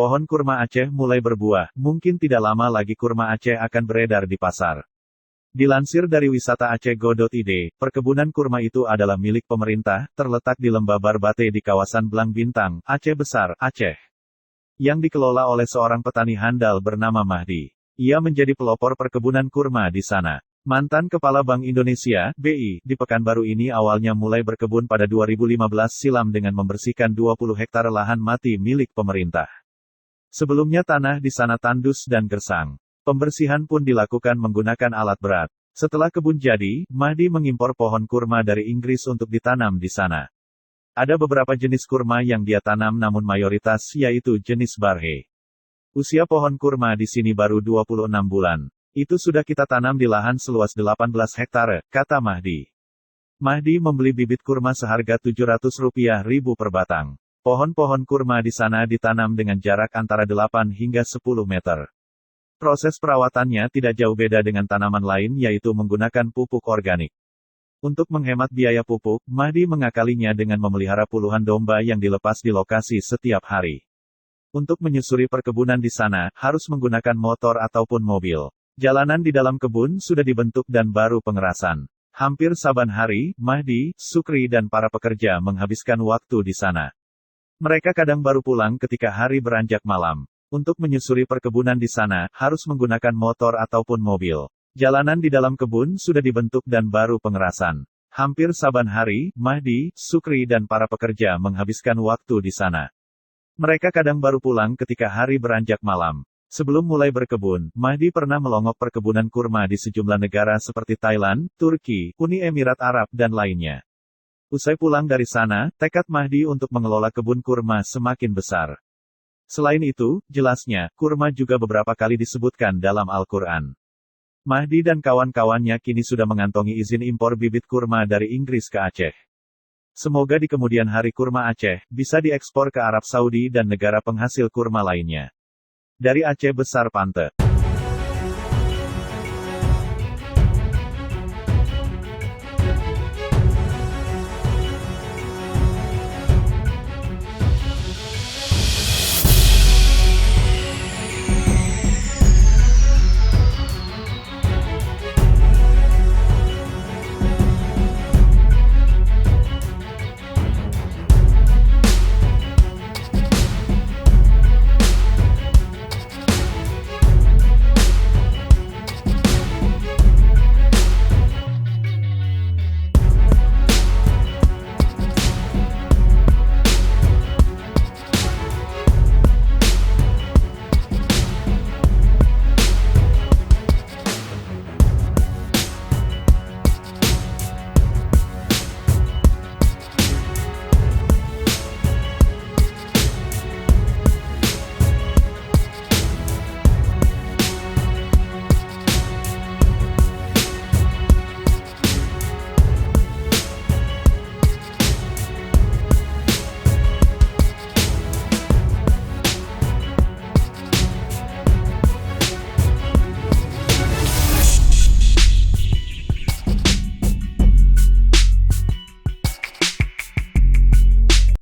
Pohon kurma Aceh mulai berbuah, mungkin tidak lama lagi kurma Aceh akan beredar di pasar. Dilansir dari wisataacehgo.id, perkebunan kurma itu adalah milik pemerintah, terletak di Lembah Barbate di kawasan Blang Bintang, Aceh Besar, Aceh. Yang dikelola oleh seorang petani handal bernama Mahdi. Ia menjadi pelopor perkebunan kurma di sana. Mantan Kepala Bank Indonesia, BI, di Pekanbaru ini awalnya mulai berkebun pada 2015 silam dengan membersihkan 20 hektar lahan mati milik pemerintah. Sebelumnya tanah di sana tandus dan gersang. Pembersihan pun dilakukan menggunakan alat berat. Setelah kebun jadi, Mahdi mengimpor pohon kurma dari Inggris untuk ditanam di sana. Ada beberapa jenis kurma yang dia tanam namun mayoritas yaitu jenis Barhe. Usia pohon kurma di sini baru 26 bulan. Itu sudah kita tanam di lahan seluas 18 hektare, kata Mahdi. Mahdi membeli bibit kurma seharga Rp700.000 per batang. Pohon-pohon kurma di sana ditanam dengan jarak antara 8 hingga 10 meter. Proses perawatannya tidak jauh beda dengan tanaman lain yaitu menggunakan pupuk organik. Untuk menghemat biaya pupuk, Mahdi mengakalinya dengan memelihara puluhan domba yang dilepas di lokasi setiap hari. Untuk menyusuri perkebunan di sana, harus menggunakan motor ataupun mobil. Jalanan di dalam kebun sudah dibentuk dan baru pengerasan. Hampir saban hari, Mahdi, Sukri dan para pekerja menghabiskan waktu di sana. Mereka kadang baru pulang ketika hari beranjak malam. Untuk menyusuri perkebunan di sana, harus menggunakan motor ataupun mobil. Jalanan di dalam kebun sudah dibentuk dan baru pengerasan. Hampir saban hari, Mahdi, Sukri dan para pekerja menghabiskan waktu di sana. Mereka kadang baru pulang ketika hari beranjak malam. Sebelum mulai berkebun, Mahdi pernah melongok perkebunan kurma di sejumlah negara seperti Thailand, Turki, Uni Emirat Arab, dan lainnya. Usai pulang dari sana, tekad Mahdi untuk mengelola kebun kurma semakin besar. Selain itu, jelasnya, kurma juga beberapa kali disebutkan dalam Al-Quran. Mahdi dan kawan-kawannya kini sudah mengantongi izin impor bibit kurma dari Inggris ke Aceh. Semoga di kemudian hari kurma Aceh bisa diekspor ke Arab Saudi dan negara penghasil kurma lainnya. Dari Aceh Besar Pante.